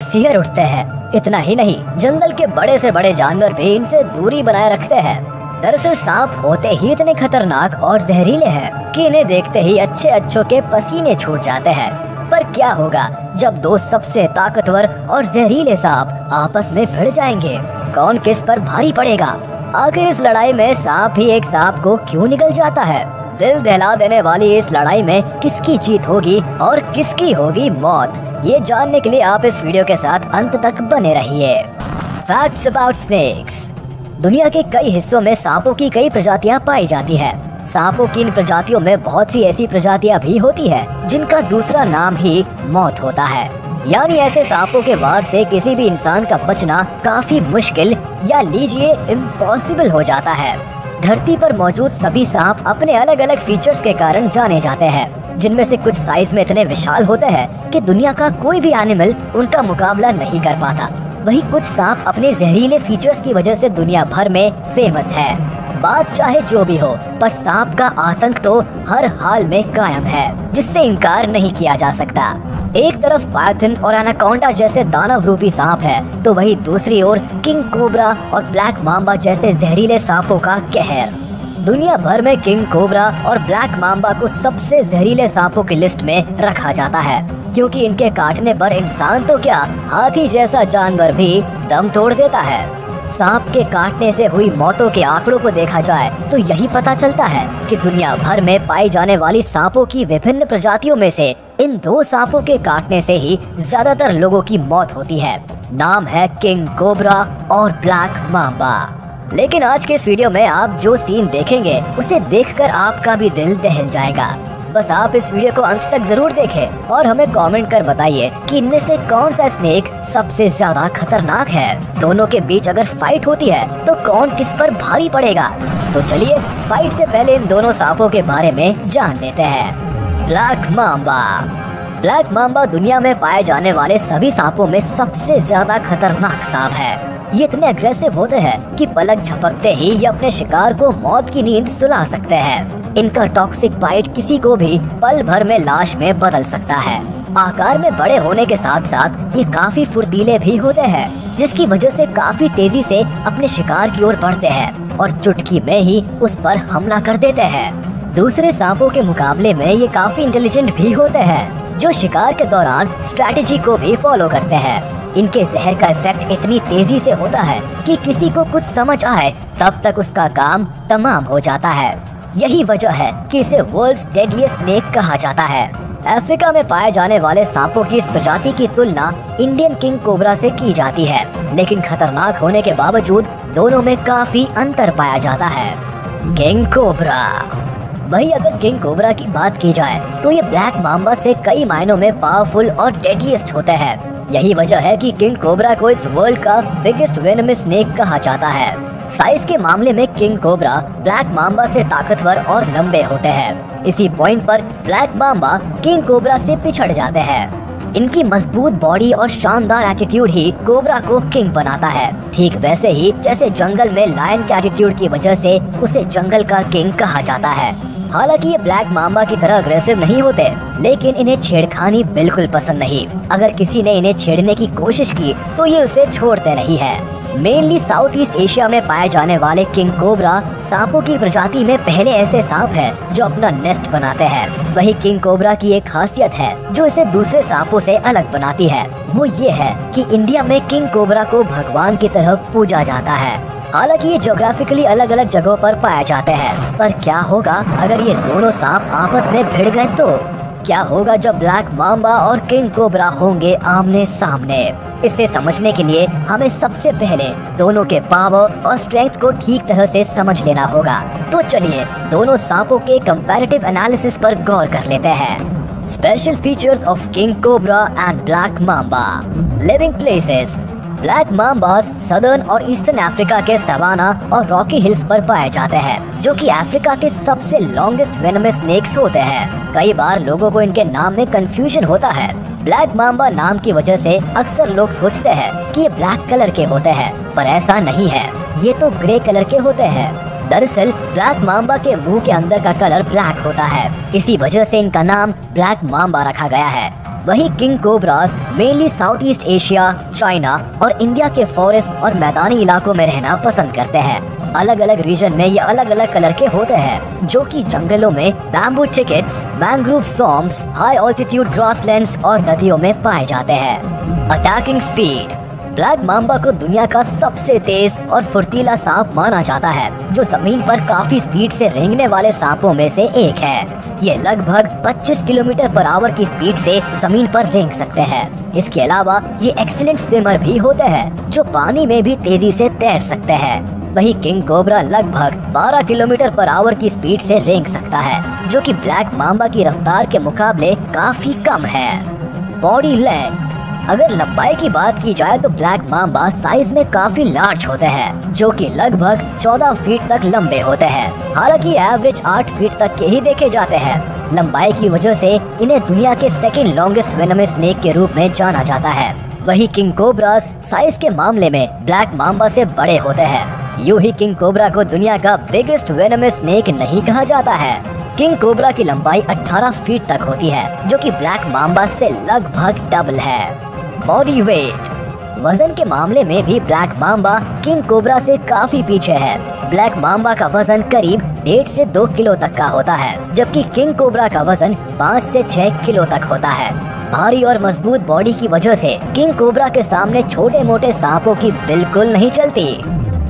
सिहर उठते हैं। इतना ही नहीं, जंगल के बड़े से बड़े जानवर भी इनसे दूरी बनाए रखते हैं। दरअसल सांप होते ही इतने खतरनाक और जहरीले हैं कि इन्हें देखते ही अच्छे अच्छों के पसीने छूट जाते हैं। पर क्या होगा जब दो सबसे ताकतवर और जहरीले सांप आपस में भिड़ जाएंगे? कौन किस पर भारी पड़ेगा? आखिर इस लड़ाई में सांप ही एक सांप को क्यों निगल जाता है? दिल दहला देने वाली इस लड़ाई में किसकी जीत होगी और किसकी होगी मौत, ये जानने के लिए आप इस वीडियो के साथ अंत तक बने रहिए। Facts about snakes. दुनिया के कई हिस्सों में सांपों की कई प्रजातियां पाई जाती है। सांपों की इन प्रजातियों में बहुत सी ऐसी प्रजातियां भी होती है जिनका दूसरा नाम ही मौत होता है। यानी ऐसे सांपों के वार से किसी भी इंसान का बचना काफी मुश्किल या लीजिए इम्पॉसिबल हो जाता है। धरती पर मौजूद सभी सांप अपने अलग अलग फीचर्स के कारण जाने जाते हैं, जिनमें से कुछ साइज में इतने विशाल होते हैं कि दुनिया का कोई भी एनिमल उनका मुकाबला नहीं कर पाता। वही कुछ सांप अपने जहरीले फीचर्स की वजह से दुनिया भर में फेमस है। बात चाहे जो भी हो, पर सांप का आतंक तो हर हाल में कायम है, जिससे इनकार नहीं किया जा सकता। एक तरफ पाइथन और एनाकोंडा जैसे दानव रूपी सांप है, तो वही दूसरी ओर किंग कोबरा और ब्लैक मांबा जैसे जहरीले सांपों का कहर। दुनिया भर में किंग कोबरा और ब्लैक मांबा को सबसे जहरीले सांपों की लिस्ट में रखा जाता है, क्योंकि इनके काटने पर इंसान तो क्या, हाथी जैसा जानवर भी दम तोड़ देता है। सांप के काटने से हुई मौतों के आंकड़ों को देखा जाए तो यही पता चलता है कि दुनिया भर में पाई जाने वाली सांपों की विभिन्न प्रजातियों में से इन दो सांपों के काटने से ही ज्यादातर लोगों की मौत होती है। नाम है किंग कोबरा और ब्लैक मांबा। लेकिन आज के इस वीडियो में आप जो सीन देखेंगे उसे देखकर आपका भी दिल दहल जाएगा। बस आप इस वीडियो को अंत तक जरूर देखें और हमें कमेंट कर बताइए कि इनमें से कौन सा स्नेक सबसे ज्यादा खतरनाक है। दोनों के बीच अगर फाइट होती है तो कौन किस पर भारी पड़ेगा? तो चलिए फाइट से पहले इन दोनों सांपों के बारे में जान लेते हैं। Black Mamba. ब्लैक मांबा दुनिया में पाए जाने वाले सभी सांपों में सबसे ज्यादा खतरनाक सांप है। ये इतने अग्रेसिव होते हैं कि पलक झपकते ही ये अपने शिकार को मौत की नींद सुला सकते हैं। इनका टॉक्सिक बाइट किसी को भी पल भर में लाश में बदल सकता है। आकार में बड़े होने के साथ साथ ये काफी फुर्तीले भी होते हैं, जिसकी वजह से काफी तेजी से अपने शिकार की ओर बढ़ते हैं और चुटकी में ही उस पर हमला कर देते हैं। दूसरे सांपों के मुकाबले में ये काफी इंटेलिजेंट भी होते हैं, जो शिकार के दौरान स्ट्रैटेजी को भी फॉलो करते हैं। इनके जहर का इफेक्ट इतनी तेजी से होता है कि किसी को कुछ समझ आए तब तक उसका काम तमाम हो जाता है। यही वजह है कि इसे वर्ल्ड्स डेडलीस्ट स्नेक कहा जाता है। अफ्रीका में पाए जाने वाले सांपों की इस प्रजाति की तुलना इंडियन किंग कोबरा से की जाती है, लेकिन खतरनाक होने के बावजूद दोनों में काफी अंतर पाया जाता है। King cobra. वही अगर किंग कोबरा की बात की जाए तो ये ब्लैक मांबा से कई मायनों में पावरफुल और डेडलीस्ट होते हैं। यही वजह है कि किंग कोबरा को इस वर्ल्ड का बिगेस्ट वेनमस स्नेक कहा जाता है। साइज के मामले में किंग कोबरा ब्लैक मांबा से ताकतवर और लंबे होते हैं। इसी पॉइंट पर ब्लैक मांबा किंग कोबरा से पिछड़ जाते हैं। इनकी मजबूत बॉडी और शानदार एटीट्यूड ही कोबरा को किंग बनाता है। ठीक वैसे ही जैसे जंगल में लायन के एटीट्यूड की वजह से उसे जंगल का किंग कहा जाता है। हालांकि ये ब्लैक मांबा की तरह अग्रेसिव नहीं होते, लेकिन इन्हें छेड़खानी बिल्कुल पसंद नहीं। अगर किसी ने इन्हें छेड़ने की कोशिश की तो ये उसे छोड़ते नहीं है। मेनली साउथ ईस्ट एशिया में पाए जाने वाले किंग कोबरा सांपों की प्रजाति में पहले ऐसे सांप हैं जो अपना नेस्ट बनाते हैं। वही किंग कोबरा की एक खासियत है जो इसे दूसरे सांपों से अलग बनाती है, वो ये है कि इंडिया में किंग कोबरा को भगवान की तरह पूजा जाता है। हालांकि ये ज्योग्राफिकली अलग अलग जगहों पर पाए जाते हैं, पर क्या होगा अगर ये दोनों सांप आपस में भिड़ गए तो? क्या होगा जब ब्लैक मांबा और किंग कोबरा होंगे आमने सामने? इसे समझने के लिए हमें सबसे पहले दोनों के पावर और स्ट्रेंथ को ठीक तरह से समझ लेना होगा। तो चलिए दोनों सांपों के कंपैरेटिव एनालिसिस पर गौर कर लेते हैं। Special features of king cobra and black mamba. Living places. Black mambas southern और ईस्टर्न अफ्रीका के सवाना और रॉकी हिल्स पर पाए जाते हैं, जो कि अफ्रीका के सबसे लॉन्गेस्ट वेनमस स्नेक्स होते हैं। कई बार लोगों को इनके नाम में कंफ्यूजन होता है। ब्लैक मांबा नाम की वजह से अक्सर लोग सोचते हैं कि ये ब्लैक कलर के होते हैं, पर ऐसा नहीं है, ये तो ग्रे कलर के होते हैं। दरअसल ब्लैक मांबा के मुंह के अंदर का कलर ब्लैक होता है, इसी वजह से इनका नाम ब्लैक मांबा रखा गया है। वहीं king cobras mainly south east Asia, China और इंडिया के फॉरेस्ट और मैदानी इलाकों में रहना पसंद करते हैं। अलग अलग रीजन में ये अलग अलग कलर के होते हैं, जो कि जंगलों में bamboo thickets, mangrove swamps, high altitude grasslands और नदियों में पाए जाते हैं। Attacking speed. ब्लैक माम्बा को दुनिया का सबसे तेज और फुर्तीला सांप माना जाता है, जो जमीन पर काफी स्पीड से रेंगने वाले सांपों में से एक है। ये लगभग 25 किलोमीटर पर आवर की स्पीड से जमीन पर रेंग सकते हैं। इसके अलावा ये एक्सीलेंट स्विमर भी होते हैं, जो पानी में भी तेजी से तैर सकते हैं। वही किंग कोबरा लगभग 12 किलोमीटर पर आवर की स्पीड से रेंग सकता है, जो कि ब्लैक माम्बा की रफ्तार के मुकाबले काफी कम है। Body length. अगर लंबाई की बात की जाए तो ब्लैक माम्बा साइज में काफी लार्ज होते हैं, जो कि लगभग 14 फीट तक लंबे होते हैं। हालांकि एवरेज 8 फीट तक के ही देखे जाते हैं। लंबाई की वजह से इन्हें दुनिया के सेकंड लॉन्गेस्ट वेनमस स्नेक के रूप में जाना जाता है। वही किंग कोबरास साइज के मामले में ब्लैक माम्बा से बड़े होते हैं। यूं ही किंग कोबरा को दुनिया का बिगेस्ट वेनमस स्नेक नहीं कहा जाता है। किंग कोबरा की लंबाई 18 फीट तक होती है, जो कि ब्लैक माम्बा से लगभग डबल है। Body weight. वजन के मामले में भी ब्लैक माम्बा किंग कोबरा से काफी पीछे है। ब्लैक माम्बा का वजन करीब 1.5 से 2 किलो तक का होता है, जबकि किंग कोबरा का वजन 5 से 6 किलो तक होता है। भारी और मजबूत बॉडी की वजह से किंग कोबरा के सामने छोटे मोटे सांपों की बिल्कुल नहीं चलती।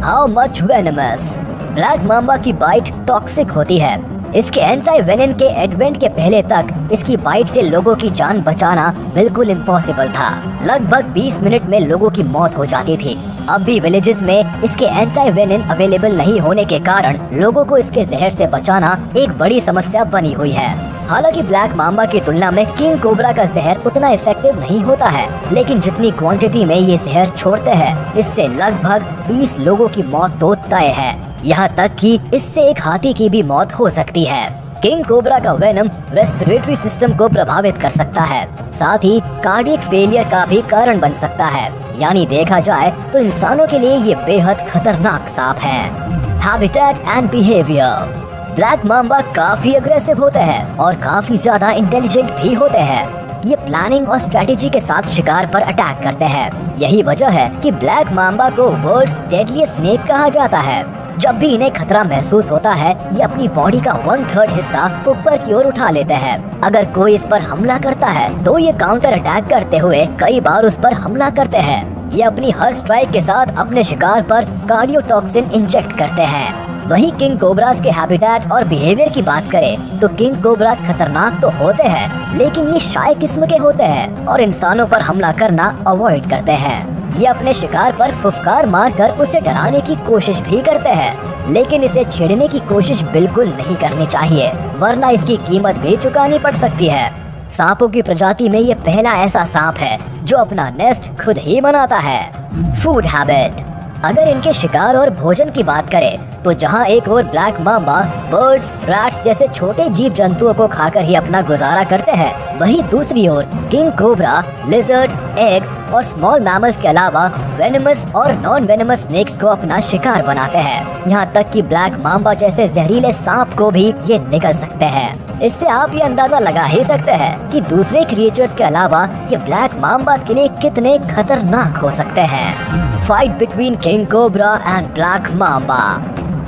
How much venomous. Black mamba की बाइट टॉक्सिक होती है। इसके एंटी वेनन के एडवेंट के पहले तक इसकी बाइट से लोगों की जान बचाना बिल्कुल इम्पॉसिबल था। लगभग 20 मिनट में लोगों की मौत हो जाती थी। अब भी विलेजेस में इसके एंटी वेनन अवेलेबल नहीं होने के कारण लोगों को इसके जहर से बचाना एक बड़ी समस्या बनी हुई है। हालांकि ब्लैक माम्बा की तुलना में किंग कोबरा का जहर उतना इफेक्टिव नहीं होता है, लेकिन जितनी क्वांटिटी में ये जहर छोड़ते हैं, इससे लगभग 20 लोगों की मौत तो तय है। यहाँ तक कि इससे एक हाथी की भी मौत हो सकती है। किंग कोबरा का वेनम रेस्पिरेटरी सिस्टम को प्रभावित कर सकता है, साथ ही कार्डियक फेलियर का भी कारण बन सकता है। यानी देखा जाए तो इंसानों के लिए ये बेहद खतरनाक सांप है। Habitat and behaviour. Black mamba काफी अग्रेसिव होते हैं और काफी ज्यादा इंटेलिजेंट भी होते हैं। ये प्लानिंग और स्ट्रेटेजी के साथ शिकार पर अटैक करते हैं। यही वजह है कि ब्लैक माम्बा को वर्ल्ड्स डेडलीस्ट स्नेक कहा जाता है। जब भी इन्हें खतरा महसूस होता है, ये अपनी बॉडी का 1/3 हिस्सा ऊपर की ओर उठा लेते हैं। अगर कोई इस पर हमला करता है तो ये काउंटर अटैक करते हुए कई बार उस पर हमला करते हैं। ये अपनी हर स्ट्राइक के साथ अपने शिकार पर कार्डियोटॉक्सिन इंजेक्ट करते हैं। वहीं किंग कोबरास के हैबिटेट और बिहेवियर की बात करें तो किंग कोबरास खतरनाक तो होते हैं, लेकिन ये शाय किस्म के होते हैं और इंसानों पर हमला करना अवॉइड करते हैं। ये अपने शिकार पर फुफकार मारकर उसे डराने की कोशिश भी करते हैं, लेकिन इसे छेड़ने की कोशिश बिल्कुल नहीं करनी चाहिए, वरना इसकी कीमत भी चुकानी पड़ सकती है। सांपों की प्रजाति में ये पहला ऐसा सांप है जो अपना नेस्ट खुद ही बनाता है। Food habit. अगर इनके शिकार और भोजन की बात करें तो जहां एक और ब्लैक माम्बा बर्ड्स, रैट्स जैसे छोटे जीव जंतुओं को खाकर ही अपना गुजारा करते हैं, वहीं दूसरी ओर किंग कोबरा लिजर्ड्स, एग्स और स्मॉल मैमल्स के अलावा वेनमस और नॉन वेनमस स्नेक्स को अपना शिकार बनाते हैं। यहाँ तक कि ब्लैक माम्बा जैसे जहरीले सांप को भी ये निगल सकते हैं। इससे आप ये अंदाजा लगा ही सकते हैं कि दूसरे क्रिएचर्स के अलावा ये ब्लैक माम्बास के लिए कितने खतरनाक हो सकते हैं। Fight between king cobra and black mamba.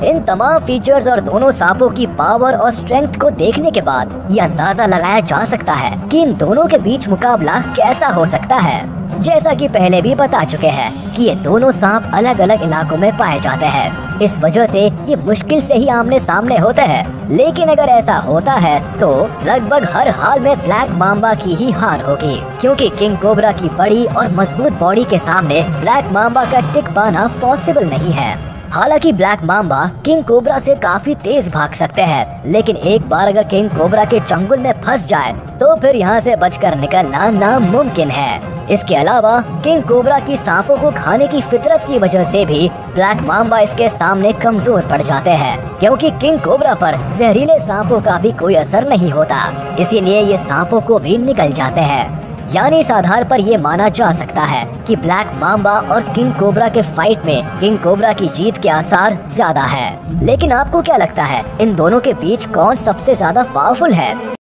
इन तमाम फीचर्स और दोनों सांपों की पावर और स्ट्रेंथ को देखने के बाद ये अंदाजा लगाया जा सकता है कि इन दोनों के बीच मुकाबला कैसा हो सकता है। जैसा कि पहले भी बता चुके हैं कि ये दोनों सांप अलग अलग इलाकों में पाए जाते हैं, इस वजह से ये मुश्किल से ही आमने सामने होते हैं। लेकिन अगर ऐसा होता है तो लगभग हर हाल में ब्लैक माम्बा की ही हार होगी, क्योंकि किंग कोबरा की बड़ी और मजबूत बॉडी के सामने ब्लैक माम्बा का टिक पाना पॉसिबल नहीं है। हालांकि ब्लैक माम्बा किंग कोबरा से काफी तेज भाग सकते हैं, लेकिन एक बार अगर किंग कोबरा के चंगुल में फंस जाए तो फिर यहाँ से बचकर निकलना नामुमकिन है। इसके अलावा किंग कोबरा की सांपों को खाने की फितरत की वजह से भी ब्लैक माम्बा इसके सामने कमजोर पड़ जाते हैं, क्योंकि किंग कोबरा पर जहरीले सांपों का भी कोई असर नहीं होता, इसीलिए ये सांपों को भी निकल जाते हैं। यानी इस आधार पर ये माना जा सकता है कि ब्लैक माम्बा और किंग कोबरा के फाइट में किंग कोबरा की जीत के आसार ज्यादा है। लेकिन आपको क्या लगता है, इन दोनों के बीच कौन सबसे ज्यादा पावरफुल है?